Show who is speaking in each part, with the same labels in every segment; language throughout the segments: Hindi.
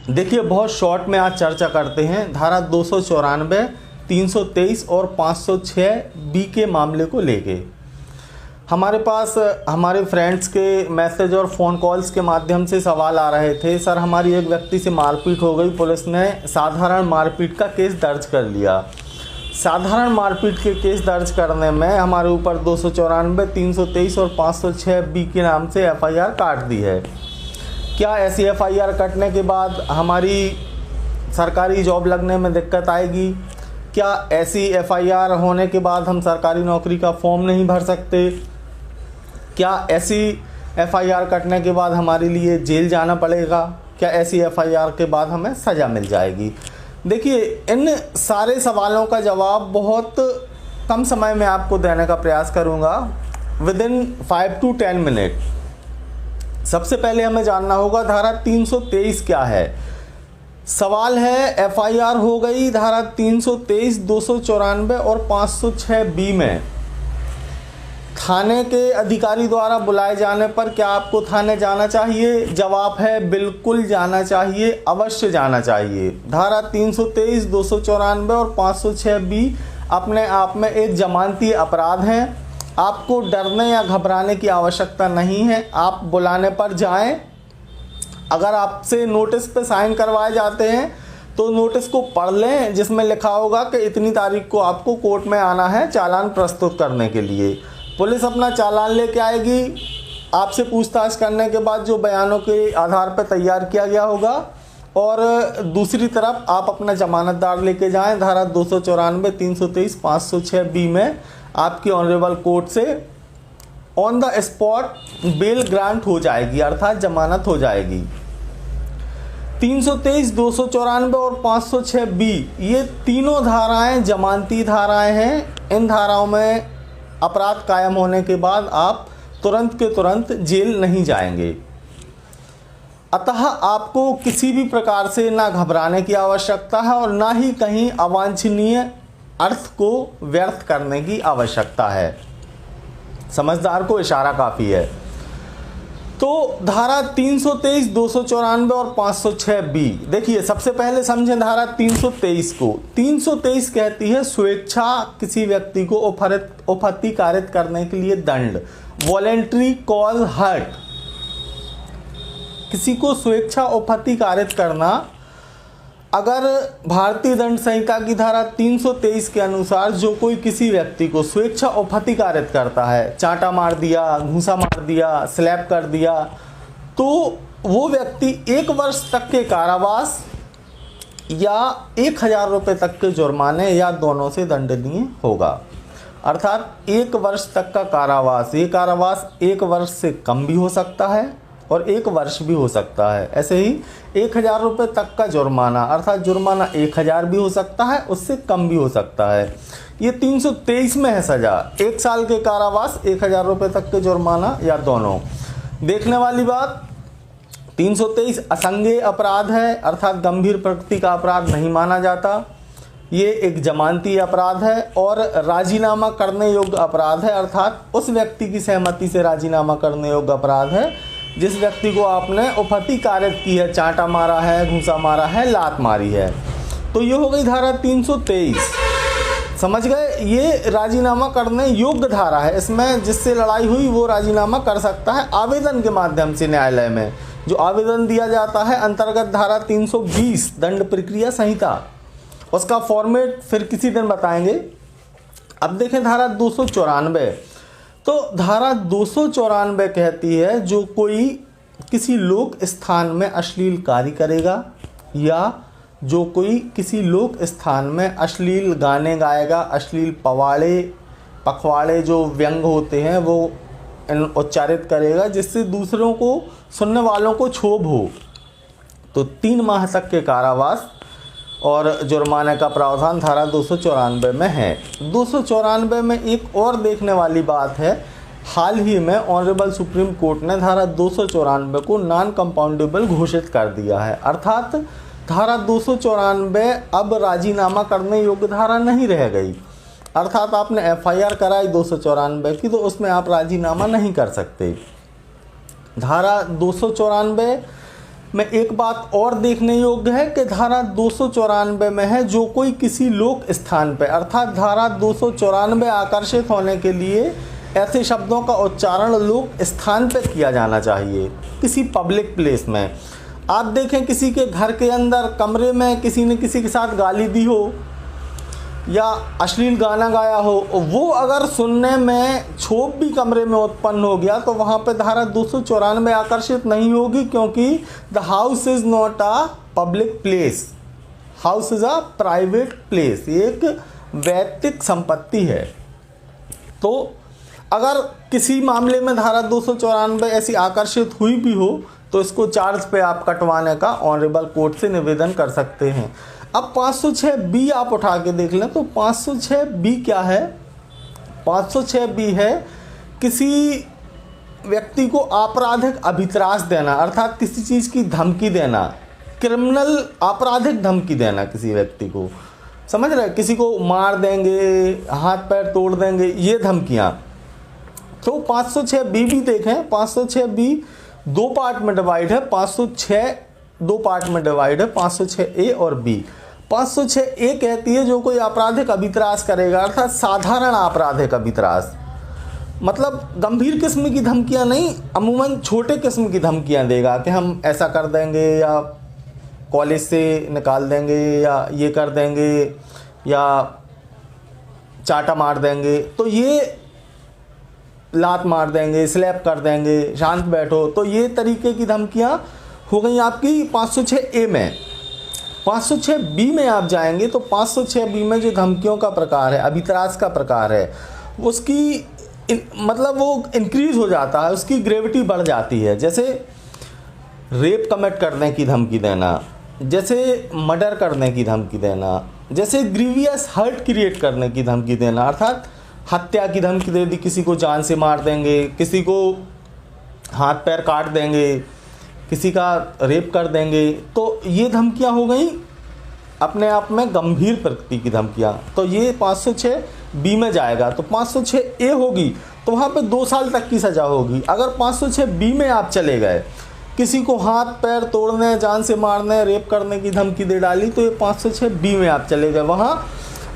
Speaker 1: देखिए बहुत शॉर्ट में आज चर्चा करते हैं धारा 294, 323 और 506 बी के मामले को लेके। हमारे पास हमारे फ्रेंड्स के मैसेज और फ़ोन कॉल्स के माध्यम से सवाल आ रहे थे, सर हमारी एक व्यक्ति से मारपीट हो गई, पुलिस ने साधारण मारपीट का केस दर्ज कर लिया। साधारण मारपीट के केस दर्ज करने में हमारे ऊपर 294, 323 और 506 बी के नाम से एफआईआर काट दी है। क्या ऐसी एफआईआर कटने के बाद हमारी सरकारी जॉब लगने में दिक्कत आएगी? क्या ऐसी एफआईआर होने के बाद हम सरकारी नौकरी का फॉर्म नहीं भर सकते? क्या ऐसी एफआईआर कटने के बाद हमारे लिए जेल जाना पड़ेगा? क्या ऐसी एफआईआर के बाद हमें सज़ा मिल जाएगी? देखिए इन सारे सवालों का जवाब बहुत कम समय में आपको देने का प्रयास करूंगा, विदिन 5 to 10 मिनट। सबसे पहले हमें जानना होगा धारा 323 क्या है। सवाल है एफआईआर हो गई धारा 323, 294 और 506 बी में। थाने के अधिकारी द्वारा बुलाए जाने पर क्या आपको थाने जाना चाहिए? जवाब है बिल्कुल जाना चाहिए, अवश्य जाना चाहिए। धारा 323, 294 और 506 बी अपने आप में एक जमानती अपराध हैं। आपको डरने या घबराने की आवश्यकता नहीं है। आप बुलाने पर जाएं। अगर आपसे नोटिस पे साइन करवाए जाते हैं तो नोटिस को पढ़ लें, जिसमें लिखा होगा कि इतनी तारीख को आपको कोर्ट में आना है चालान प्रस्तुत करने के लिए। पुलिस अपना चालान लेके आएगी, आपसे पूछताछ करने के बाद जो बयानों के आधार पर तैयार किया गया होगा, और दूसरी तरफ आप अपना जमानतदार लेके जाएं। धारा 294, 323, 506 बी में आपकी ऑनरेबल कोर्ट से on the spot bell grant हो जाएगी, अर्थात जमानत हो जाएगी। 323, 294 और 506 बी ये तीनों धाराएं जमानती धाराएं हैं। इन धाराओं में अपराध कायम होने के बाद आप तुरंत के तुरंत जेल नहीं जाएंगे। अतः आपको किसी भी प्रकार से ना घबराने की आवश्यकता है और ना ही कहीं अवांछनीय अर्थ को व्यर्थ करने की आवश्यकता है। समझदार को इशारा काफ़ी है। तो धारा 323, 294 और 506 बी, देखिए सबसे पहले समझें धारा 323 को। 323 कहती है स्वेच्छा किसी व्यक्ति को उपहत्तिकारित करने के लिए दंड, वॉलेंट्री कॉज हर्ट। किसी को स्वेच्छा उपहत्तिकारित करना, अगर भारतीय दंड संहिता की धारा 323 के अनुसार जो कोई किसी व्यक्ति को स्वेच्छा उपहत्तिकारित करता है, चांटा मार दिया, घूंसा मार दिया, स्लैप कर दिया, तो वो व्यक्ति 1 वर्ष तक के कारावास या 1000 रुपये तक के जुर्माने या दोनों से दंडनीय होगा। अर्थात 1 वर्ष तक का कारावास, ये कारावास 1 वर्ष से कम भी हो सकता है और 1 वर्ष भी हो सकता है। ऐसे ही 1000 रुपये तक का जुर्माना, अर्थात जुर्माना 1000 भी हो सकता है, उससे कम भी हो सकता है। ये 323 में है सज़ा, 1 साल के कारावास, 1000 रुपये तक के जुर्माना या दोनों। देखने वाली बात, 323 असंज्ञेय अपराध है, अर्थात गंभीर प्रकृति का अपराध नहीं माना जाता। ये एक जमानती अपराध है और राजीनामा करने योग्य अपराध है, अर्थात उस व्यक्ति की सहमति से राजीनामा करने योग्य अपराध है जिस व्यक्ति को आपने उपहत्तिकारित की है, चांटा मारा है, घूंसा मारा है, लात मारी है। तो ये हो गई धारा 323। समझ गए? ये राजीनामा करने योग्य धारा है। इसमें जिससे लड़ाई हुई वो राजीनामा कर सकता है आवेदन के माध्यम से न्यायालय में। जो आवेदन दिया जाता है अंतर्गत धारा 320 दंड प्रक्रिया संहिता, उसका फॉर्मेट फिर किसी दिन बताएंगे। अब देखें धारा 294। तो धारा 294 कहती है जो कोई किसी लोक स्थान में अश्लील कार्य करेगा या जो कोई किसी लोक स्थान में अश्लील गाने गाएगा, अश्लील पखवाड़े जो व्यंग होते हैं वो उच्चारित करेगा, जिससे दूसरों को, सुनने वालों को क्षोभ हो, तो 3 माह तक के कारावास और जुर्माने का प्रावधान धारा 294 में है। 294 में एक और देखने वाली बात है, हाल ही में ऑनरेबल सुप्रीम कोर्ट ने धारा 294 को नॉन कंपाउंडेबल घोषित कर दिया है। अर्थात धारा 294 अब राजीनामा करने योग्य धारा नहीं रह गई। अर्थात आपने एफआईआर कराई 294 की तो उसमें आप राजीनामा नहीं कर सकते। धारा 294 में एक बात और देखने योग्य है कि धारा 294 में है जो कोई किसी लोक स्थान पे, अर्थात धारा 294 आकर्षित होने के लिए ऐसे शब्दों का उच्चारण लोक स्थान पे किया जाना चाहिए, किसी पब्लिक प्लेस में। आप देखें किसी के घर के अंदर कमरे में किसी ने किसी के साथ गाली दी हो या अश्लील गाना गाया हो, वो अगर सुनने में क्षोभ भी कमरे में उत्पन्न हो गया तो वहाँ पे धारा 294 आकर्षित नहीं होगी, क्योंकि the house is not a public place, house is a private place, ये एक वैयक्तिक संपत्ति है। तो अगर किसी मामले में धारा 294 ऐसी आकर्षित हुई भी हो तो इसको चार्ज पे आप कटवाने का ऑनरेबल कोर्ट से निवेदन कर सकते हैं। अब 506B आप उठा के देख लें तो 506B क्या है? 506B है किसी व्यक्ति को आपराधिक अभित्रास देना, अर्थात किसी चीज़ की धमकी देना, क्रिमिनल आपराधिक धमकी देना किसी व्यक्ति को, समझ रहे, किसी को मार देंगे, हाथ पैर तोड़ देंगे, ये धमकियाँ। तो 506B भी देखें, 506B दो पार्ट में डिवाइड है, 506 दो पार्ट में डिवाइड है, 506A और B। 506A कहती है जो कोई आपराधिक अभित्रास करेगा, अर्थात साधारण आपराधिक अभित्रास, मतलब गंभीर किस्म की धमकियां नहीं, अमूमन छोटे किस्म की धमकियां देगा कि हम ऐसा कर देंगे या कॉलेज से निकाल देंगे या ये कर देंगे या चाटा मार देंगे, तो ये लात मार देंगे, स्लैप कर देंगे, शांत बैठो, तो ये तरीके की धमकियां हो गई आपकी 506A में। 506B में आप जाएंगे तो 506B में जो धमकियों का प्रकार है, अभित्रास का प्रकार है, उसकी मतलब वो इंक्रीज हो जाता है, उसकी ग्रेविटी बढ़ जाती है। जैसे रेप कमिट करने की धमकी देना, जैसे मर्डर करने की धमकी देना, जैसे ग्रीवियस हर्ट क्रिएट करने की धमकी देना, अर्थात हत्या की धमकी दे दी, किसी को जान से मार देंगे, किसी को हाथ पैर काट देंगे, किसी का रेप कर देंगे, तो ये धमकियां हो गई अपने आप में गंभीर प्रकृति की धमकियां। तो ये 506B में जाएगा। तो 506A होगी तो वहाँ पे 2 साल तक की सज़ा होगी। अगर 506B में आप चले गए, किसी को हाथ पैर तोड़ने, जान से मारने, रेप करने की धमकी दे डाली, तो ये 506B में आप चले गए, वहाँ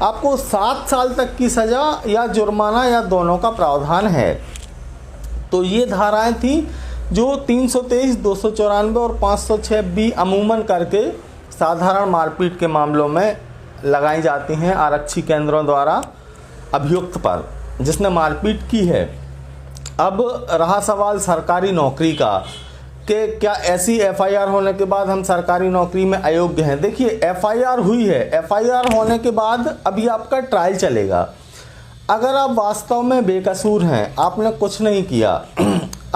Speaker 1: आपको 7 साल तक की सज़ा या जुर्माना या दोनों का प्रावधान है। तो ये धाराएं थी जो 323, 294 और 506B अमूमन करके साधारण मारपीट के मामलों में लगाई जाती हैं आरक्षी केंद्रों द्वारा अभियुक्त पर जिसने मारपीट की है। अब रहा सवाल सरकारी नौकरी का कि क्या ऐसी FIR होने के बाद हम सरकारी नौकरी में अयोग्य हैं। देखिए FIR हुई है, FIR होने के बाद अभी आपका ट्रायल चलेगा। अगर आप वास्तव में बेकसूर हैं, आपने कुछ नहीं किया,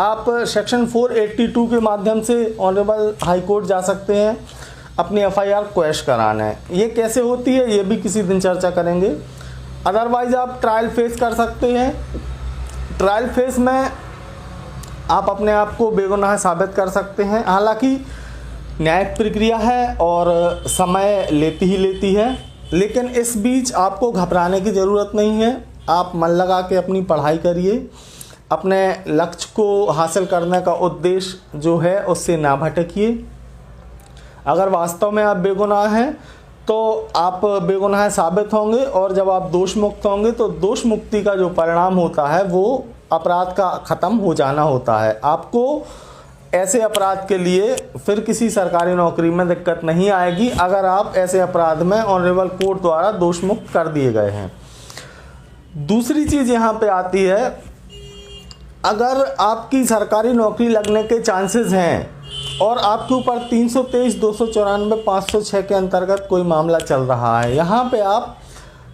Speaker 1: आप सेक्शन 482 के माध्यम से ऑनरेबल हाई कोर्ट जा सकते हैं अपनी FIR क्वैश कराना है। ये कैसे होती है ये भी किसी दिन चर्चा करेंगे। अदरवाइज़ आप ट्रायल फेस कर सकते हैं। ट्रायल फेस में आप अपने आप को बेगुनाह साबित कर सकते हैं। हालांकि न्यायिक प्रक्रिया है और समय लेती ही लेती है, लेकिन इस बीच आपको घबराने की ज़रूरत नहीं है। आप मन लगा के अपनी पढ़ाई करिए, अपने लक्ष्य को हासिल करने का उद्देश्य जो है उससे ना भटकिए। अगर वास्तव में आप बेगुनाह हैं तो आप बेगुनाह साबित होंगे, और जब आप दोष मुक्त होंगे तो दोष मुक्ति का जो परिणाम होता है वो अपराध का ख़त्म हो जाना होता है। आपको ऐसे अपराध के लिए फिर किसी सरकारी नौकरी में दिक्कत नहीं आएगी अगर आप ऐसे अपराध में ऑनरेबल कोर्ट द्वारा दोष मुक्त कर दिए गए हैं। दूसरी चीज़ यहाँ पे आती है, अगर आपकी सरकारी नौकरी लगने के चांसेस हैं और आपके ऊपर 323, 294, 506 के अंतर्गत कोई मामला चल रहा है, यहाँ पे आप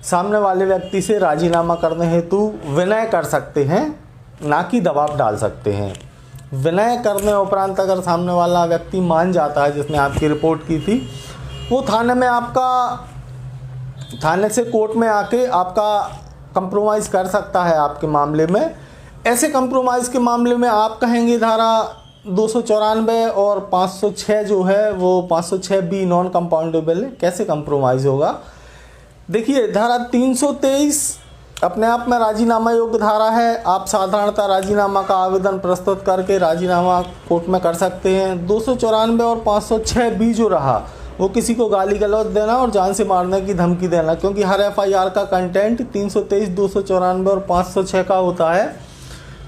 Speaker 1: सामने वाले व्यक्ति से राजीनामा करने हेतु विनय कर सकते हैं, ना कि दबाव डाल सकते हैं। विनय करने उपरांत अगर सामने वाला व्यक्ति मान जाता है जिसने आपकी रिपोर्ट की थी, वो थाने से कोर्ट में आके आपका कंप्रोमाइज़ कर सकता है आपके मामले में। ऐसे कंप्रोमाइज़ के मामले में आप कहेंगे धारा 294 और 506 जो है वो 506B नॉन कंपाउंडेबल है, कैसे कंप्रोमाइज़ होगा। देखिए धारा 323 अपने आप में राजीनामा योग्य धारा है। आप साधारणतः राजीनामा का आवेदन प्रस्तुत करके राजीनामा कोर्ट में कर सकते हैं। 294 और 506 बी जो रहा वो किसी को गाली गलौज देना और जान से मारने की धमकी देना, क्योंकि हर एफआईआर का कंटेंट 323, 294 और 506 का होता है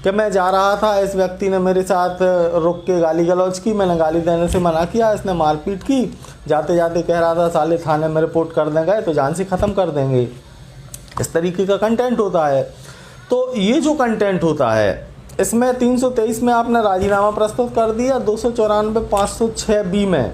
Speaker 1: कि मैं जा रहा था, इस व्यक्ति ने मेरे साथ रुक के गाली गलौज की, मैंने गाली देने से मना किया, इसने मारपीट की, जाते जाते कह रहा था साले थाने में रिपोर्ट कर देंगे तो जान से ख़त्म कर देंगे, इस तरीके का कंटेंट होता है। तो ये जो कंटेंट होता है इसमें 323 में आपने राजीनामा प्रस्तुत कर दिया, 294, 506 बी में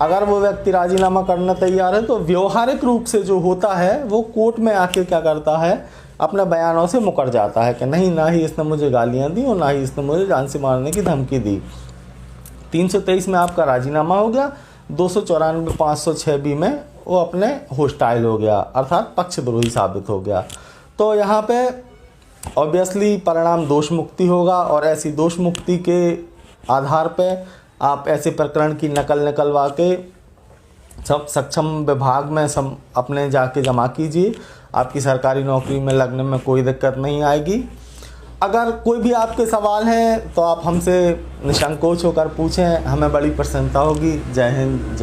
Speaker 1: अगर वो व्यक्ति राजीनामा करने तैयार है तो व्यवहारिक रूप से जो होता है वो कोर्ट में आके क्या करता है, अपने बयानों से मुकर जाता है कि नहीं, ना ही इसने मुझे गालियां दी और ना ही इसने मुझे जान से मारने की धमकी दी। 323 में आपका राजीनामा हो गया, 294, 506 बी में वो अपने होस्टाइल हो गया, अर्थात पक्षद्रोही साबित हो गया। तो यहाँ पे ऑब्वियसली परिणाम दोष मुक्ति होगा और ऐसी दोष मुक्ति के आधार पे आप ऐसे प्रकरण की नकल निकलवा के सब सक्षम विभाग में सब अपने जाके जमा कीजिए। आपकी सरकारी नौकरी में लगने में कोई दिक्कत नहीं आएगी। अगर कोई भी आपके सवाल हैं तो आप हमसे निसंकोच होकर पूछें, हमें बड़ी प्रसन्नता होगी। जय हिंद, जय